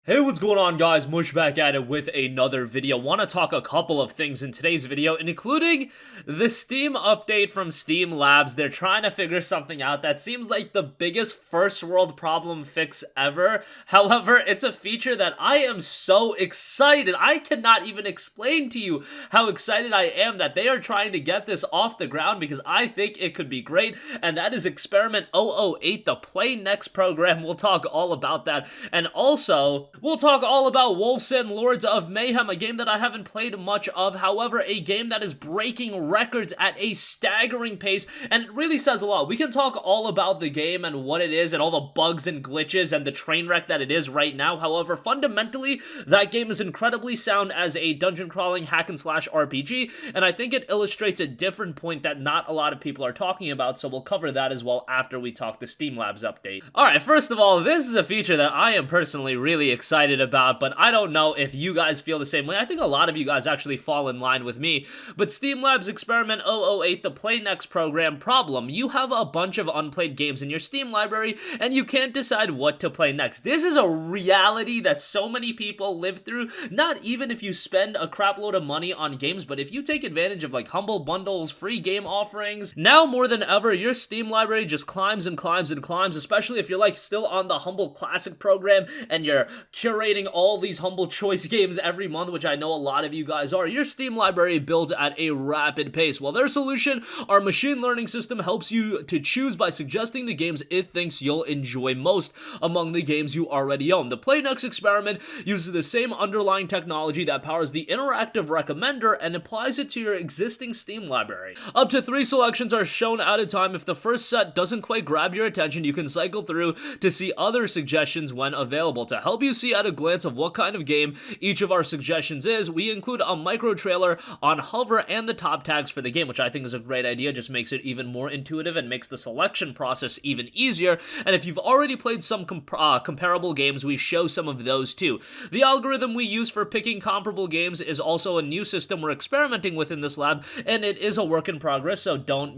Hey, what's going on, guys? Mush back at it with another video. Want to talk a couple of things in today's video, including the Steam update from Steam Labs. They're trying to figure something out that seems like the biggest first world problem fix ever. However, it's a feature that I am so excited. I cannot even explain to you how excited I am that they are trying to get this off the ground because I think it could be great, and that is Experiment 008, the Play Next program. We'll talk all about that, and also we'll talk all about Wolfson Lords of Mayhem, a game that I haven't played much of, however, a game that is breaking records at a staggering pace, and it really says a lot. We can talk all about the game and what it is and all the bugs and glitches and the train wreck that it is right now. However, fundamentally, that game is incredibly sound as a dungeon crawling hack and slash RPG, and I think it illustrates a different point that not a lot of people are talking about, so we'll cover that as well after we talk the Steam Labs update. Alright, first of all, this is a feature that I am personally really excited about, but I don't know if you guys feel the same way. I think a lot of you guys actually fall in line with me, but Steam Labs Experiment 008, the Play Next program problem. You have a bunch of unplayed games in your Steam library, and you can't decide what to play next. This is a reality that so many people live through, not even if you spend a crap load of money on games, but if you take advantage of like humble bundles, free game offerings. Now more than ever, your Steam library just climbs and climbs and climbs, especially if you're like still on the Humble Classic program and you're curating all these Humble Choice games every month, which I know a lot of you guys are. Your Steam library builds at a rapid pace. Well, their solution, our machine learning system, helps you to choose by suggesting the games it thinks you'll enjoy most among the games you already own. The Play Next experiment uses the same underlying technology that powers the interactive recommender and applies it to your existing Steam library. Up to 3 selections are shown at a time. If the first set doesn't quite grab your attention, you can cycle through to see other suggestions when available. To help you see at a glance of what kind of game each of our suggestions is, we include a micro trailer on hover and the top tags for the game, which I think is a great idea. Just makes it even more intuitive and makes the selection process even easier. And if you've already played some comparable games, we show some of those too. The algorithm we use for picking comparable games is also a new system we're experimenting with in this lab, and it is a work in progress, so don't,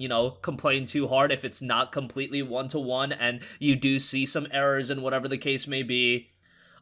complain too hard if it's not completely one-to-one and you do see some errors and whatever the case may be.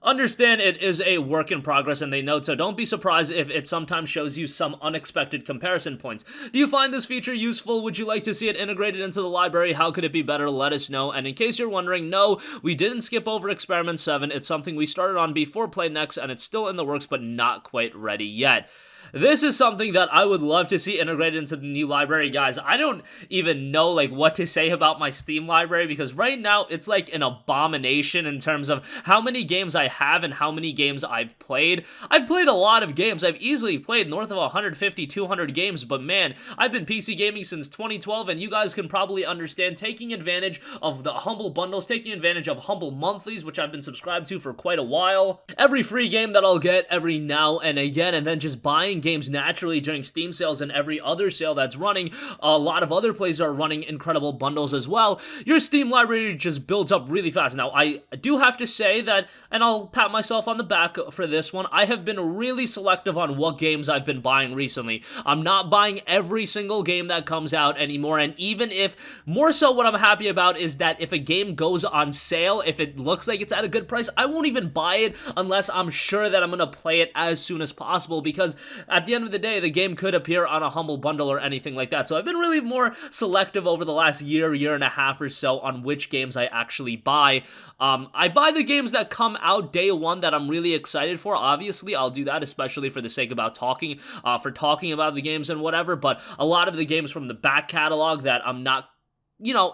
Understand it is a work in progress, and they note, so don't be surprised if it sometimes shows you some unexpected comparison points. Do you find this feature useful? Would you like to see it integrated into the library? How could it be better? Let us know. And in case you're wondering, no, we didn't skip over Experiment 7. It's something we started on before Play Next, and it's still in the works, but not quite ready yet. This is something that I would love to see integrated into the new library, guys. I don't even know, what to say about my Steam library, because right now, it's like an abomination in terms of how many games I have and how many games I've played. I've played a lot of games. I've easily played north of 150, 200 games, but man, I've been PC gaming since 2012, and you guys can probably understand taking advantage of the Humble Bundles, taking advantage of Humble Monthlies, which I've been subscribed to for quite a while. Every free game that I'll get every now and again, and then just buying games naturally during Steam sales and every other sale that's running. A lot of other places are running incredible bundles as well. Your Steam library just builds up really fast. Now, I do have to say that, and I'll pat myself on the back for this one, I have been really selective on what games I've been buying recently. I'm not buying every single game that comes out anymore, and even if, more so what I'm happy about is that if a game goes on sale, if it looks like it's at a good price, I won't even buy it unless I'm sure that I'm going to play it as soon as possible, because at the end of the day, the game could appear on a Humble Bundle or anything like that. So I've been really more selective over the last year and a half or so on which games I actually buy. I buy the games that come out day one that I'm really excited for. Obviously, I'll do that, especially for the sake about talking about the games and whatever, but a lot of the games from the back catalog that I'm not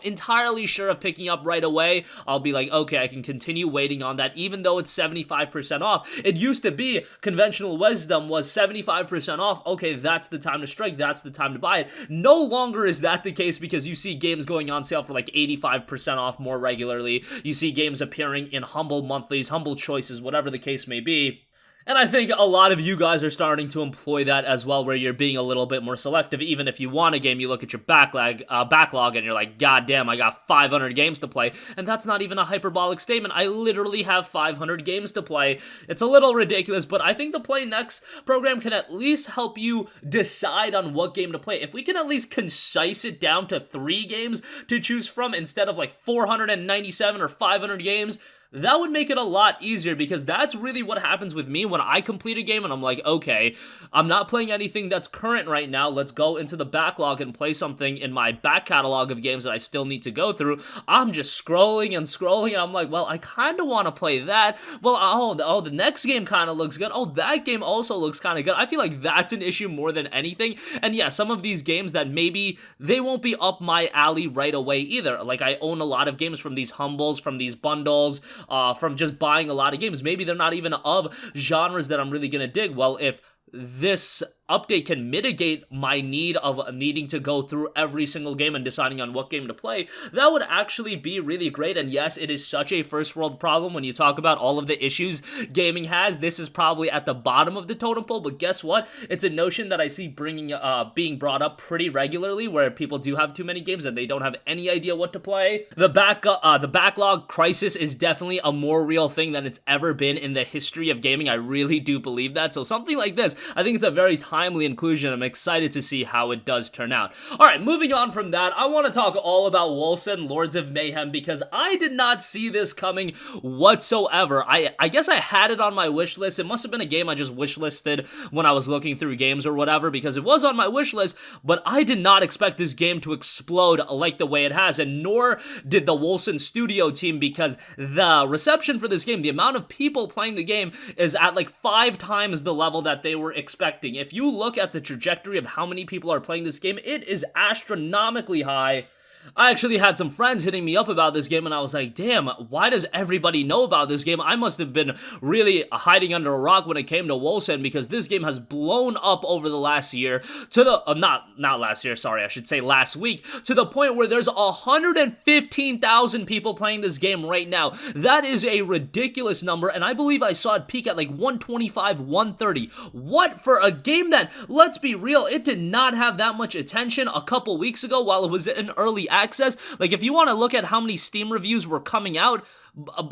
entirely sure of picking up right away, I'll be like, okay, I can continue waiting on that, even though it's 75% off. It used to be, conventional wisdom was 75% off. Okay, that's the time to strike. That's the time to buy it. No longer is that the case, because you see games going on sale for like 85% off more regularly. You see games appearing in Humble Monthlies, Humble Choices, whatever the case may be. And I think a lot of you guys are starting to employ that as well, where you're being a little bit more selective. Even if you want a game, you look at your backlog and you're like, God damn, I got 500 games to play. And that's not even a hyperbolic statement. I literally have 500 games to play. It's a little ridiculous, but I think the Play Next program can at least help you decide on what game to play. If we can at least concise it down to 3 games to choose from instead of like 497 or 500 games, that would make it a lot easier, because that's really what happens with me when I complete a game and I'm like, okay, I'm not playing anything that's current right now, let's go into the backlog and play something in my back catalog of games that I still need to go through. I'm just scrolling and scrolling, and I'm like, well, I kind of want to play that. Well, oh, the next game kind of looks good. Oh, that game also looks kind of good. I feel like that's an issue more than anything. And yeah, some of these games that maybe they won't be up my alley right away either. Like, I own a lot of games from these humbles, from these bundles, from just buying a lot of games. Maybe they're not even of genres that I'm really gonna dig. Well, if this update can mitigate my need of needing to go through every single game and deciding on what game to play, that would actually be really great. And yes, it is such a first world problem when you talk about all of the issues gaming has. This is probably at the bottom of the totem pole, but guess what? It's a notion that I see being brought up pretty regularly, where people do have too many games and they don't have any idea what to play. The backlog crisis is definitely a more real thing than it's ever been in the history of gaming. I really do believe that. So something like this, I think it's a very timely inclusion. I'm excited to see how it does turn out. Alright, moving on from that, I want to talk all about Wolcen, Lords of Mayhem, because I did not see this coming whatsoever. I guess I had it on my wish list. It must have been a game I just wish listed when I was looking through games or whatever, because it was on my wish list, but I did not expect this game to explode like the way it has, and nor did the Wolcen studio team, because the reception for this game, the amount of people playing the game, is at like 5 times the level that they were expecting. If you look at the trajectory of how many people are playing this game, it is astronomically high. I actually had some friends hitting me up about this game, and I was like, damn, why does everybody know about this game? I must have been really hiding under a rock when it came to Wolcen, because this game has blown up over the last year to the, not last year, sorry, I should say last week, to the point where there's 115,000 people playing this game right now. That is a ridiculous number, and I believe I saw it peak at like 125, 130. What, for a game that, let's be real, it did not have that much attention a couple weeks ago while it was in early access? Like, if you want to look at how many Steam reviews were coming out,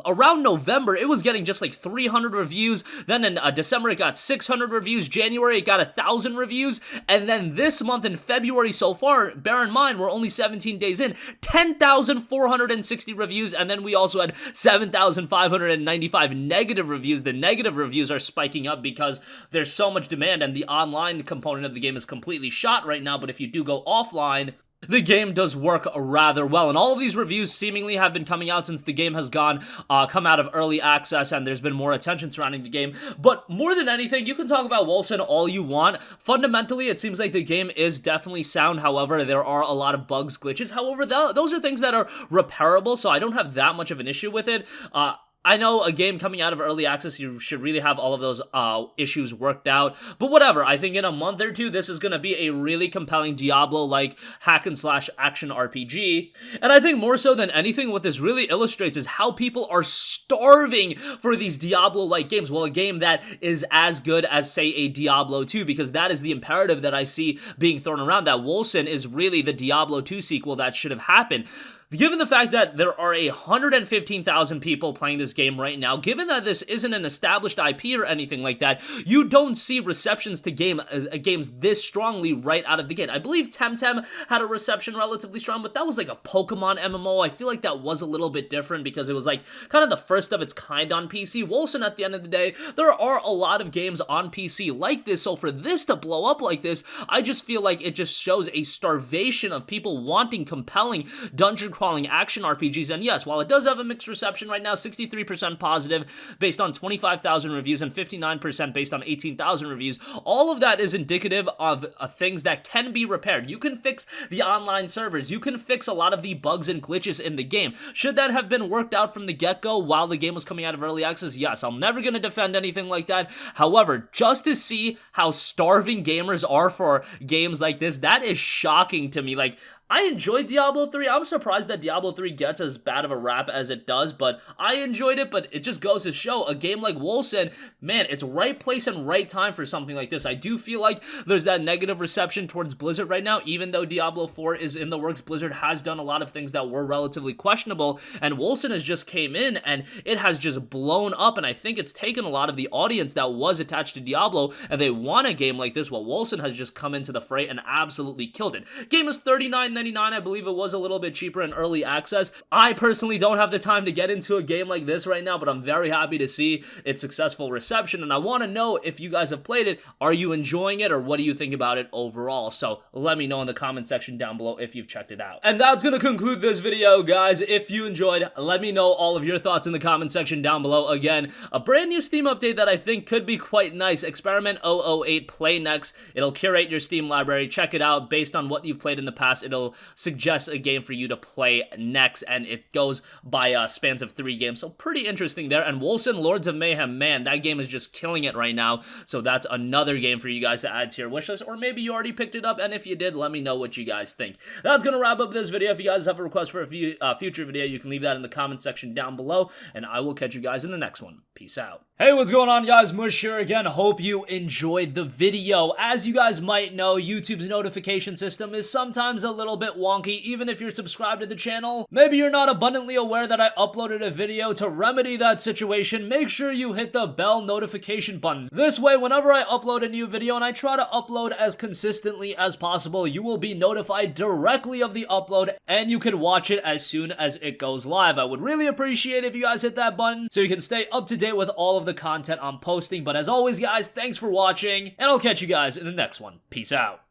around November, it was getting just like 300 reviews. Then in December, it got 600 reviews. January, it got 1,000 reviews. And then this month in February so far, bear in mind, we're only 17 days in, 10,460 reviews. And then we also had 7,595 negative reviews. The negative reviews are spiking up because there's so much demand, and the online component of the game is completely shot right now. But if you do go offline, the game does work rather well, and all of these reviews seemingly have been coming out since the game has come out of early access, and there's been more attention surrounding the game. But more than anything, you can talk about Wolcen all you want. Fundamentally, it seems like the game is definitely sound. However, there are a lot of bugs, glitches. However, those are things that are repairable, so I don't have that much of an issue with it. I know a game coming out of early access, you should really have all of those issues worked out, but whatever. I think in a month or two, this is going to be a really compelling Diablo-like hack-and-slash action RPG, and I think more so than anything, what this really illustrates is how people are starving for these Diablo-like games. Well, a game that is as good as, say, a Diablo 2, because that is the imperative that I see being thrown around, that Wolcen is really the Diablo 2 sequel that should have happened. Given the fact that there are 115,000 people playing this game right now, given that this isn't an established IP or anything like that, you don't see receptions to games this strongly right out of the gate. I believe Temtem had a reception relatively strong, but that was like a Pokemon MMO. I feel like that was a little bit different because it was like kind of the first of its kind on PC. Wolcen, at the end of the day, there are a lot of games on PC like this, so for this to blow up like this, I just feel like it just shows a starvation of people wanting compelling dungeon crawling action RPGs. And yes, while it does have a mixed reception right now, 63% positive based on 25,000 reviews and 59% based on 18,000 reviews, all of that is indicative of things that can be repaired. You can fix the online servers, you can fix a lot of the bugs and glitches in the game. Should that have been worked out from the get-go while the game was coming out of early access? Yes, I'm never going to defend anything like that. However, just to see how starving gamers are for games like this, that is shocking to me. Like, I enjoyed Diablo 3. I'm surprised that Diablo 3 gets as bad of a rap as it does, but I enjoyed it. But it just goes to show, a game like Wolcen, man, it's right place and right time for something like this. I do feel like there's that negative reception towards Blizzard right now. Even though Diablo 4 is in the works, Blizzard has done a lot of things that were relatively questionable, and Wolcen has just came in, and it has just blown up, and I think it's taken a lot of the audience that was attached to Diablo, and they want a game like this. Well, Wolcen has just come into the fray and absolutely killed it. Game is $39 $9.99. I believe it was a little bit cheaper in early access. I personally don't have the time to get into a game like this right now, but I'm very happy to see its successful reception, and I want to know if you guys have played it. Are you enjoying it, or what do you think about it overall? So let me know in the comment section down below if you've checked it out. And that's gonna conclude this video, guys. If you enjoyed, let me know all of your thoughts in the comment section down below. Again, a brand new Steam update that I think could be quite nice. Experiment 008 Play Next. It'll curate your Steam library. Check it out. Based on what you've played in the past, it'll suggest a game for you to play next, and it goes by spans of 3 games, so pretty interesting there. And Wolcen Lords of Mayhem, man, that game is just killing it right now, so that's another game for you guys to add to your wishlist, or maybe you already picked it up, and if you did, let me know what you guys think. That's gonna wrap up this video. If you guys have a request for a future video, you can leave that in the comment section down below, and I will catch you guys in the next one. Peace out. Hey, what's going on, guys? Mush here again. Hope you enjoyed the video. As you guys might know, YouTube's notification system is sometimes a little bit wonky, even if you're subscribed to the channel. Maybe you're not abundantly aware that I uploaded a video. To remedy that situation, make sure you hit the bell notification button. This way, whenever I upload a new video, and I try to upload as consistently as possible, you will be notified directly of the upload, and you can watch it as soon as it goes live. I would really appreciate if you guys hit that button so you can stay up to date with all of the content I'm posting. But as always, guys, thanks for watching, and I'll catch you guys in the next one. Peace out.